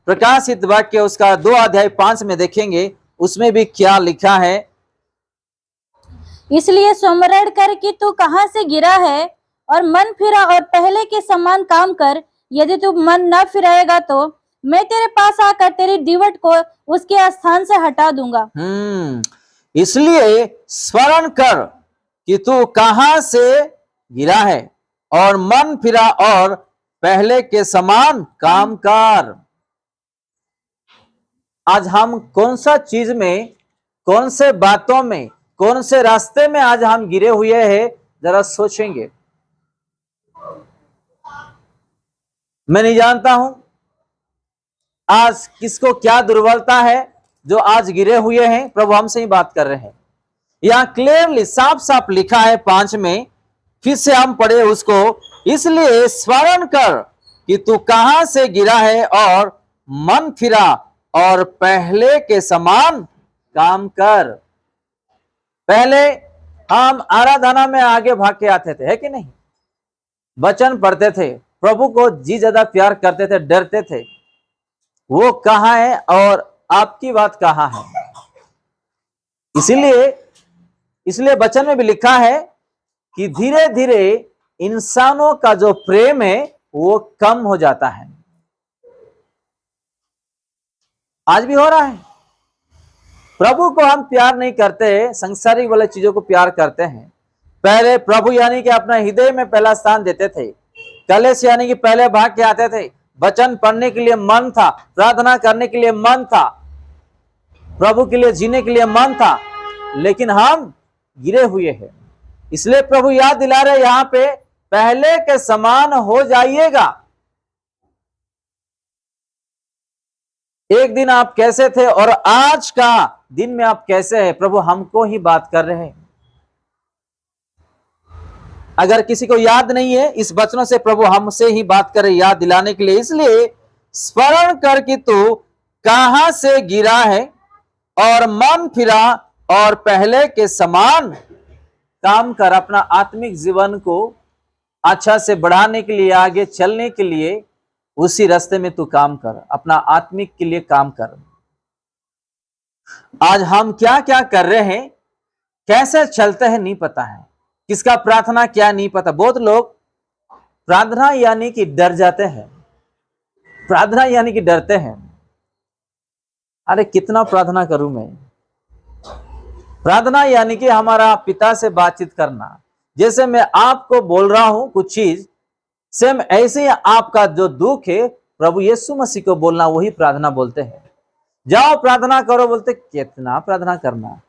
प्रकाशित वाक्य उसका 2 अध्याय 5 में देखेंगे, उसमें भी क्या लिखा है। इसलिए स्मरण कर कि तू कहाँ से गिरा है और मन फिरा और पहले के समान काम कर। यदि तू मन न फिराएगा तो मैं तेरे पास आकर तेरी दीवट को उसके स्थान से हटा दूंगा। इसलिए स्मरण कर कि तू कहां से गिरा है और मन फिरा और पहले के समान काम कर। आज हम कौन सा चीज में, कौन से बातों में, कौन से रास्ते में आज हम गिरे हुए हैं, जरा सोचेंगे। मैं नहीं जानता हूं आज किसको क्या दुर्बलता है जो आज गिरे हुए हैं। प्रभु हमसे ही बात कर रहे हैं। यहां क्लियरली साफ साफ लिखा है 5 में, फिर से हम पढ़े उसको। इसलिए स्मरण कर कि तू कहां से गिरा है और मन फिरा और पहले के समान काम कर। पहले हम आराधना में आगे भाग के आते थे, है कि नहीं? वचन पढ़ते थे, प्रभु को जी ज्यादा प्यार करते थे, डरते थे। वो कहां है और आपकी बात कहां है? इसलिए वचन में भी लिखा है कि धीरे धीरे इंसानों का जो प्रेम है वो कम हो जाता है। आज भी हो रहा है। प्रभु को हम प्यार नहीं करते, संसारिक वाले चीजों को प्यार करते हैं। पहले प्रभु यानी कि अपना हृदय में पहला स्थान देते थे। कलेश यानी कि पहले भाग के आते थे। वचन पढ़ने के लिए मन था, प्रार्थना करने के लिए मन था, प्रभु के लिए जीने के लिए मन था, लेकिन हम गिरे हुए हैं। इसलिए प्रभु याद दिला रहे यहां पे, पहले के समान हो जाइएगा। एक दिन आप कैसे थे और आज का दिन में आप कैसे हैं, प्रभु हमको ही बात कर रहे हैं। अगर किसी को याद नहीं है, इस वचनों से प्रभु हमसे ही बात कर रहे, याद दिलाने के लिए। इसलिए स्मरण कर कि तू कहां से गिरा है और मन फिरा और पहले के समान काम कर। अपना आत्मिक जीवन को अच्छा से बढ़ाने के लिए, आगे चलने के लिए उसी रास्ते में तू काम कर, अपना आत्मिक के लिए काम कर। आज हम क्या क्या कर रहे हैं, कैसे चलते हैं नहीं पता है, किसका प्रार्थना क्या नहीं पता। बहुत लोग प्रार्थना यानी कि डर जाते हैं, प्रार्थना यानी कि डरते हैं। अरे कितना प्रार्थना करूं मैं? प्रार्थना यानी कि हमारा पिता से बातचीत करना। जैसे मैं आपको बोल रहा हूं कुछ चीज, सेम ऐसे ही आपका जो दुख है प्रभु यीशु मसीह को बोलना, वही प्रार्थना बोलते हैं। जाओ प्रार्थना करो, बोलते कितना प्रार्थना करना।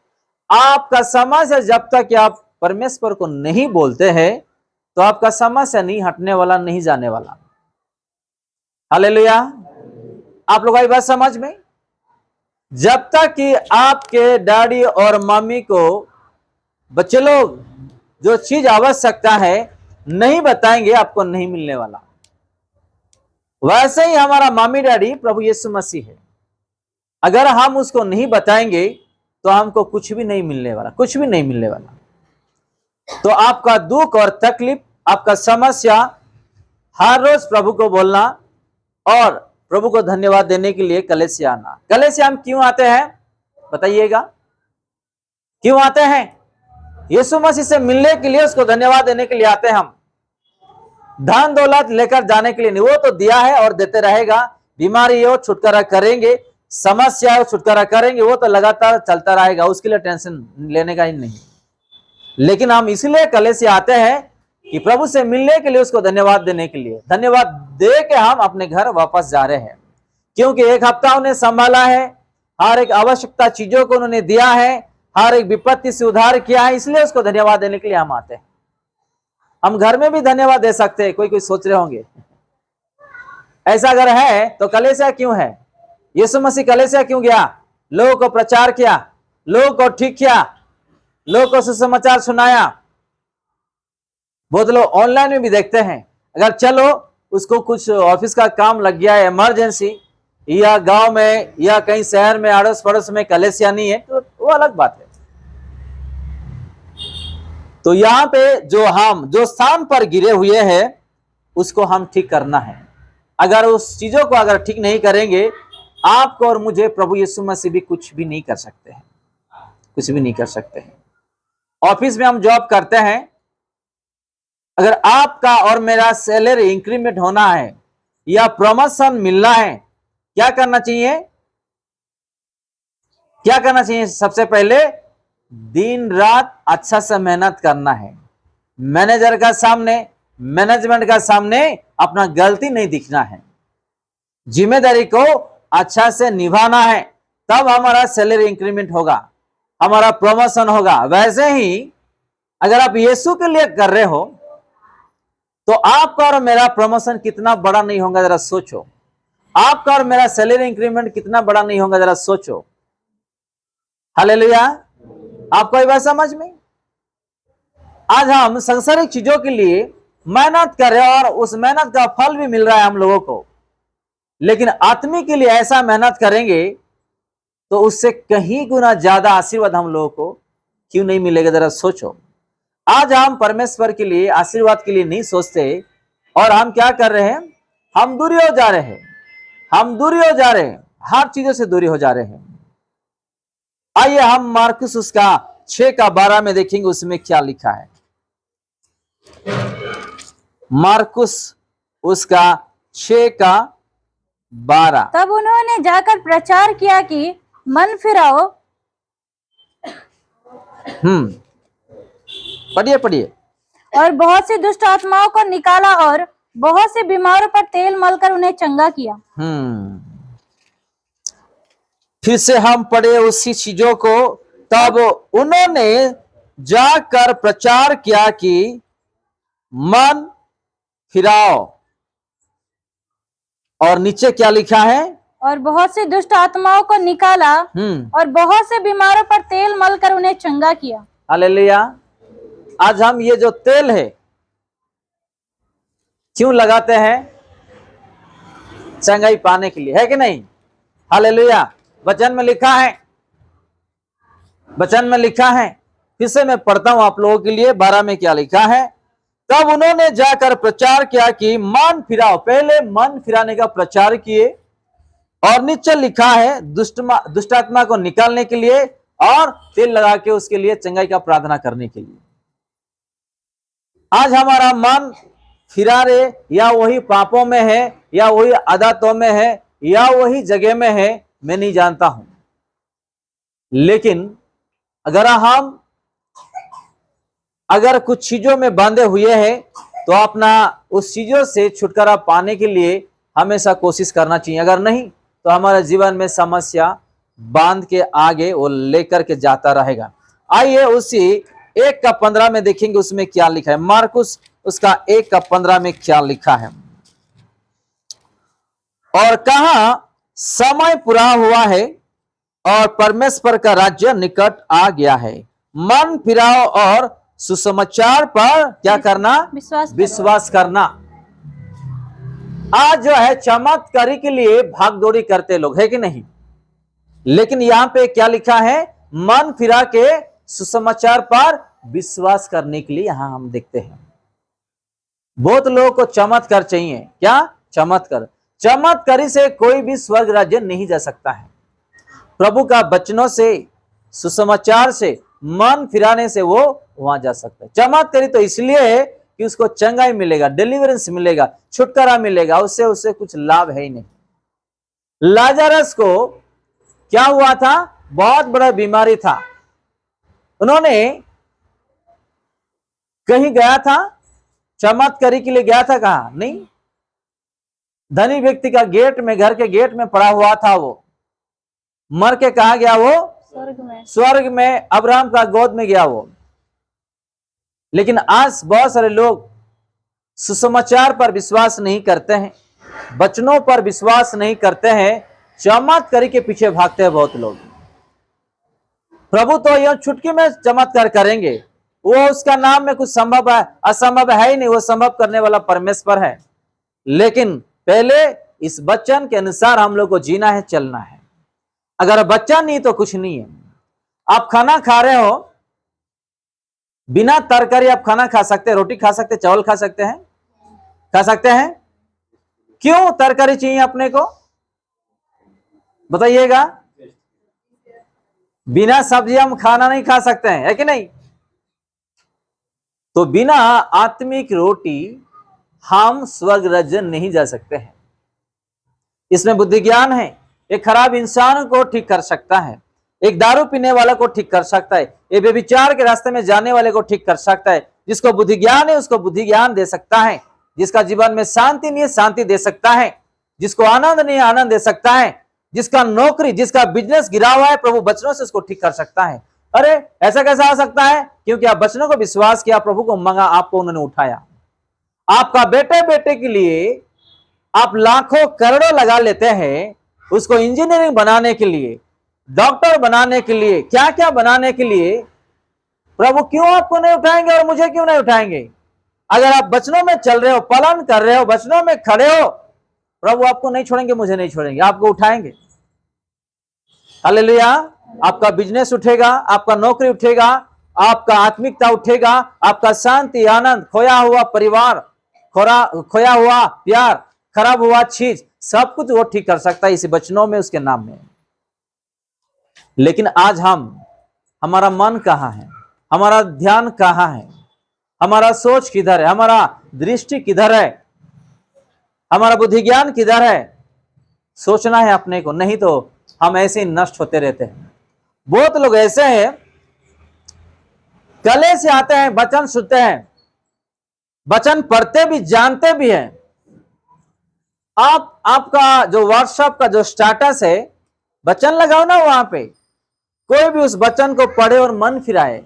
आपका समस्या जब तक आप परमेश्वर को नहीं बोलते हैं तो आपका समस्या नहीं हटने वाला, नहीं जाने वाला। हालेलुया। आप लोग आई बात समझ में? जब तक कि आपके डैडी और मम्मी को बच्चे लोग जो चीज आवश्यकता है नहीं बताएंगे, आपको नहीं मिलने वाला। वैसे ही हमारा मम्मी डैडी प्रभु यीशु मसीह है। अगर हम उसको नहीं बताएंगे तो हमको कुछ भी नहीं मिलने वाला, कुछ भी नहीं मिलने वाला। तो आपका दुख और तकलीफ, आपका समस्या, हर रोज प्रभु को बोलना और प्रभु को धन्यवाद देने के लिए कलीसिया आना। कलीसिया हम क्यों आते हैं बताइएगा? क्यों आते हैं? यीशु मसीह से मिलने के लिए, उसको धन्यवाद देने के लिए आते हैं हम। धन दौलत लेकर जाने के लिए नहीं, वो तो दिया है और देते रहेगा। बीमारी हो छुटकारा करेंगे, समस्या हो छुटकारा करेंगे, वो तो लगातार चलता रहेगा, उसके लिए टेंशन लेने का ही नहीं। लेकिन हम इसलिए कलीसिया आते हैं कि प्रभु से मिलने के लिए, उसको धन्यवाद देने के लिए। धन्यवाद दे के हम अपने घर वापस जा रहे हैं, क्योंकि एक हफ्ता उन्हें संभाला है, हर एक आवश्यकता चीजों को उन्होंने दिया है, हर एक विपत्ति से उद्धार किया है। इसलिए उसको धन्यवाद देने के लिए हम आते हैं। हम घर में भी धन्यवाद दे सकते हैं। कोई सोच रहे होंगे ऐसा अगर है तो कलीसिया क्यों है? यीशु मसीह कलीसिया क्यों गया? लोगों को प्रचार किया, लोगों को ठीक किया, लोगों को सुसमाचार सुनाया। बहुत लोग ऑनलाइन में भी देखते हैं। अगर चलो उसको कुछ ऑफिस का काम लग गया है, इमरजेंसी, या गांव में या कहीं शहर में अड़ोस पड़ोस में कलीसिया नहीं है, तो वो अलग बात है। तो यहाँ पे जो स्थान पर गिरे हुए हैं उसको हम ठीक करना है। अगर उस चीजों को अगर ठीक नहीं करेंगे आपको और मुझे प्रभु यीशु मसीह भी कुछ भी नहीं कर सकते हैं, कुछ भी नहीं कर सकते हैं। ऑफिस में हम जॉब करते हैं, अगर आपका और मेरा सैलरी इंक्रीमेंट होना है या प्रमोशन मिलना है, क्या करना चाहिए? क्या करना चाहिए? सबसे पहले दिन रात अच्छा से मेहनत करना है। मैनेजर का सामने, मैनेजमेंट का सामने अपना गलती नहीं दिखना है, जिम्मेदारी को अच्छा से निभाना है, तब हमारा सैलरी इंक्रीमेंट होगा, हमारा प्रमोशन होगा। वैसे ही अगर आप यीशु के लिए कर रहे हो तो आपका और मेरा प्रमोशन कितना बड़ा नहीं होगा, जरा सोचो। आपका और मेरा सैलरी इंक्रीमेंट कितना बड़ा नहीं होगा, जरा सोचो। हालेलुया। आपको ये बात समझ में? आज हम सांसारिक चीजों के लिए मेहनत कर रहे हैं और उस मेहनत का फल भी मिल रहा है हम लोगों को, लेकिन आत्मिक के लिए ऐसा मेहनत करेंगे तो उससे कहीं गुना ज्यादा आशीर्वाद हम लोगों को क्यों नहीं मिलेगा, जरा सोचो। आज हम परमेश्वर के लिए, आशीर्वाद के लिए नहीं सोचते और हम क्या कर रहे हैं? हम दूरी हो जा रहे हैं, हम दूरी हो जा रहे हैं, हर चीजों से दूरी हो जा रहे हैं। आइए हम मार्कुस उसका 6:12 में देखेंगे, उसमें क्या लिखा है। मार्कुस उसका 6:12। तब उन्होंने जाकर प्रचार किया कि मन फिराओ। पढ़िए पढ़िए। और बहुत सी दुष्ट आत्माओं को निकाला और बहुत से बीमारों पर तेल मलकर उन्हें चंगा किया। फिर से हम पढ़े उसी चीजों को। तब उन्होंने जाकर प्रचार किया कि मन फिराओ, और नीचे क्या लिखा है? और बहुत सी दुष्ट आत्माओं को निकाला और बहुत से बीमारों पर तेल मलकर उन्हें चंगा किया। हालेलुया। आज हम ये जो तेल है क्यों लगाते हैं? चंगाई पाने के लिए, है कि नहीं? हालेलुया। वचन में लिखा है, वचन में लिखा है। फिर से मैं पढ़ता हूं आप लोगों के लिए। 12 में क्या लिखा है? तब उन्होंने जाकर प्रचार किया कि मन फिराओ। पहले मन फिराने का प्रचार किए, और नीचे लिखा है दुष्ट आत्मा को निकालने के लिए और तेल लगा के उसके लिए चंगाई का प्रार्थना करने के लिए। आज हमारा मन फिरा रहे, या वही पापों में है, या वही आदतों में है, या वही जगह में है, मैं नहीं जानता हूं। लेकिन अगर कुछ चीजों में बांधे हुए हैं तो अपना उस चीजों से छुटकारा पाने के लिए हमेशा कोशिश करना चाहिए। अगर नहीं तो हमारे जीवन में समस्या बांध के आगे वो लेकर के जाता रहेगा। आइए उसी 1:15 में देखेंगे, उसमें क्या लिखा है। मार्कुस उसका 1:15 में क्या लिखा है? और कहा समय पूरा हुआ है और परमेश्वर का राज्य निकट आ गया है। मन फिराओ और सुसमाचार पर क्या करना? विश्वास करना। आज जो है चमत्कारी के लिए भागदौड़ी करते लोग, है कि नहीं? लेकिन यहां पे क्या लिखा है? मन फिरा के सुसमाचार पर विश्वास करने के लिए यहां हम देखते हैं। बहुत लोगों को चमत्कार चाहिए। क्या चमत्कार? चमत्कारी से कोई भी स्वर्ग राज्य नहीं जा सकता है। प्रभु का वचनों से, सुसमाचार से, मन फिराने से वो वहां जा सकता है। चमत्कारी तो इसलिए है कि उसको चंगाई मिलेगा, डिलीवरेंस मिलेगा, छुटकारा मिलेगा, उससे कुछ लाभ है ही नहीं। लाजरस को क्या हुआ था? बहुत बड़ा बीमारी था। उन्होंने कहीं गया था चमत्कारी के लिए, गया था कहा? नहीं। धनी व्यक्ति का गेट में, घर के गेट में पड़ा हुआ था। वो मर के कहा गया? वो स्वर्ग में अब्राहम का गोद में गया वो। लेकिन आज बहुत सारे लोग सुसमाचार पर विश्वास नहीं करते हैं, वचनों पर विश्वास नहीं करते हैं, चमत्कारी के पीछे भागते हैं बहुत लोग। प्रभु तो यह चुटकी में चमत्कार करेंगे, वो उसका नाम में कुछ संभव है, असंभव है ही नहीं। वो संभव करने वाला परमेश्वर है। लेकिन पहले इस वचन के अनुसार हम लोग को जीना है, चलना है। अगर बच्चा नहीं तो कुछ नहीं है। आप खाना खा रहे हो, बिना तरकारी आप खाना खा सकते हैं, रोटी खा सकते हैं, चावल खा सकते हैं, खा सकते हैं। क्यों तरकारी चाहिए अपने को? बताइएगा, बिना सब्जी हम खाना नहीं खा सकते हैं, है कि नहीं? तो बिना आत्मिक रोटी हम स्वर्ग राज्य नहीं जा सकते हैं। इसमें बुद्धि ज्ञान है। एक खराब इंसान को ठीक कर सकता है, एक दारू पीने वाला को ठीक कर सकता है, एक व्यभिचार के रास्ते में जाने वाले को ठीक कर सकता है। जिसको बुद्धि ज्ञान है उसको बुद्धि ज्ञान दे सकता है। जिसका जीवन में शांति नहीं है शांति दे सकता है। जिसको आनंद नहीं है आनंद दे सकता है। जिसका नौकरी जिसका बिजनेस गिरा हुआ है प्रभु वचनों से उसको ठीक कर सकता है। अरे ऐसा कैसा हो सकता है? क्योंकि आप वचनों को विश्वास किया, प्रभु को मांगा, आपको उन्होंने उठाया। आपका बेटे बेटे के लिए आप लाखों करोड़ों लगा लेते हैं, उसको इंजीनियरिंग बनाने के लिए, डॉक्टर बनाने के लिए, क्या क्या बनाने के लिए। प्रभु क्यों आपको नहीं उठाएंगे और मुझे क्यों नहीं उठाएंगे? अगर आप वचनों में चल रहे हो, पालन कर रहे हो, वचनों में खड़े हो, प्रभु आपको नहीं छोड़ेंगे, मुझे नहीं छोड़ेंगे, आपको उठाएंगे। हालेलुया। आपका बिजनेस उठेगा, आपका नौकरी उठेगा, आपका आत्मिकता उठेगा, आपका शांति आनंद, खोया हुआ परिवार, खोया हुआ प्यार, खराब हुआ चीज, सब कुछ वो ठीक कर सकता है इस वचनों में, उसके नाम में। लेकिन आज हमारा मन कहाँ है? हमारा ध्यान कहाँ है? हमारा सोच किधर है? हमारा दृष्टि किधर है? हमारा बुद्धि ज्ञान किधर है? सोचना है अपने को, नहीं तो हम ऐसे ही नष्ट होते रहते हैं। बहुत लोग ऐसे हैं, गले से आते हैं, वचन सुनते हैं, वचन पढ़ते भी, जानते भी हैं। आपका जो व्हाट्सएप का जो स्टेटस है, वचन लगाओ ना वहां पे, कोई भी उस वचन को पढ़े और मन फिराए।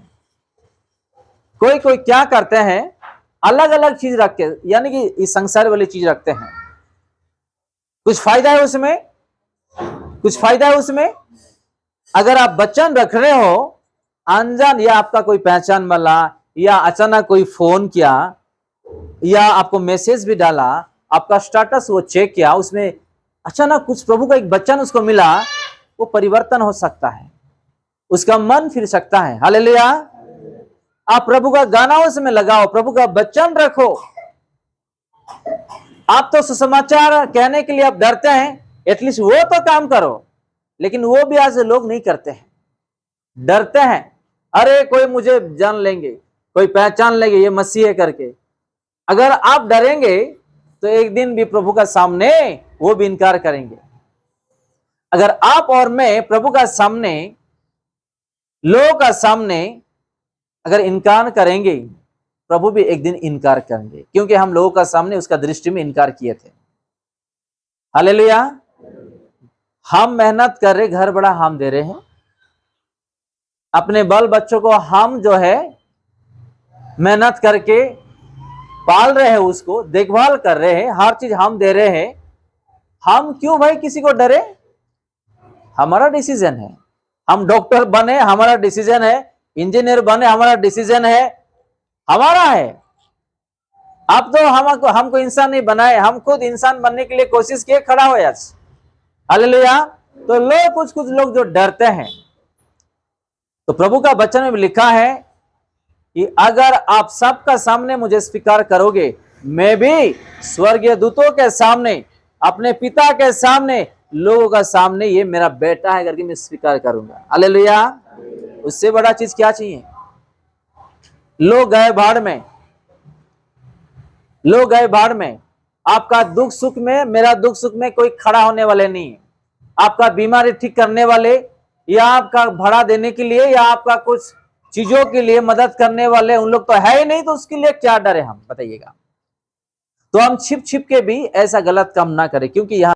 कोई क्या करते हैं, अलग अलग चीज रख के, यानी कि इस संसार वाली चीज रखते हैं। कुछ फायदा है उसमें, कुछ फायदा है उसमें। अगर आप वचन रख रहे हो, अनजान या आपका कोई पहचान वाला, या अचानक कोई फोन किया, या आपको मैसेज भी डाला, आपका स्टेटस वो चेक किया, उसमें अचानक कुछ प्रभु का एक वचन उसको मिला, वो परिवर्तन हो सकता है, उसका मन फिर सकता है। हालेलुया। आप प्रभु का गाना उसमें लगाओ, प्रभु का वचन रखो। आप तो सुसमाचार कहने के लिए आप डरते हैं, एटलीस्ट वो तो काम करो, लेकिन वो भी आज लोग नहीं करते हैं, डरते हैं। अरे कोई मुझे जान लेंगे, कोई पहचान लेंगे, ये मसीह है करके। अगर आप डरेंगे तो एक दिन भी प्रभु का सामने वो भी इनकार करेंगे। अगर आप और मैं प्रभु का सामने, लोगों का सामने अगर इनकार करेंगे, प्रभु भी एक दिन इनकार करेंगे, क्योंकि हम लोगों का सामने उसका दृष्टि में इनकार किए थे। हालेलुया। हम मेहनत कर रहे, घर बड़ा हम दे रहे हैं, अपने बाल बच्चों को हम जो है मेहनत करके पाल रहे हैं, उसको देखभाल कर रहे हैं, हर चीज हम दे रहे हैं। हम क्यों भाई किसी को डरे? हमारा डिसीजन है। हम डॉक्टर बने, हमारा डिसीजन है। इंजीनियर बने, हमारा डिसीजन है, हमारा है। अब तो हमको इंसान नहीं बनाए, हम खुद इंसान बनने के लिए कोशिश किए, खड़ा हो आज। हालेलुया। तो लोग कुछ लोग जो डरते हैं, तो प्रभु का वचन में लिखा है कि अगर आप सबका सामने मुझे स्वीकार करोगे, मैं भी स्वर्गीय दूतों के सामने, अपने पिता के सामने, लोगों का सामने, ये मेरा बेटा है करके मैं स्वीकार करूंगा। हालेलुया। उससे बड़ा चीज क्या चाहिए? लोग गए भाड़ में, लोग गए भाड़ में। आपका दुख सुख में, मेरा दुख सुख में कोई खड़ा होने वाले नहीं है। आपका बीमारी ठीक करने वाले, या आपका भाड़ा देने के लिए, या आपका कुछ चीजों के लिए मदद करने वाले, उन लोग तो है ही नहीं, तो उसके लिए क्या डरे हम? बताइएगा। तो हम छिप छिप के भी ऐसा गलत काम ना करें, क्योंकि यहाँ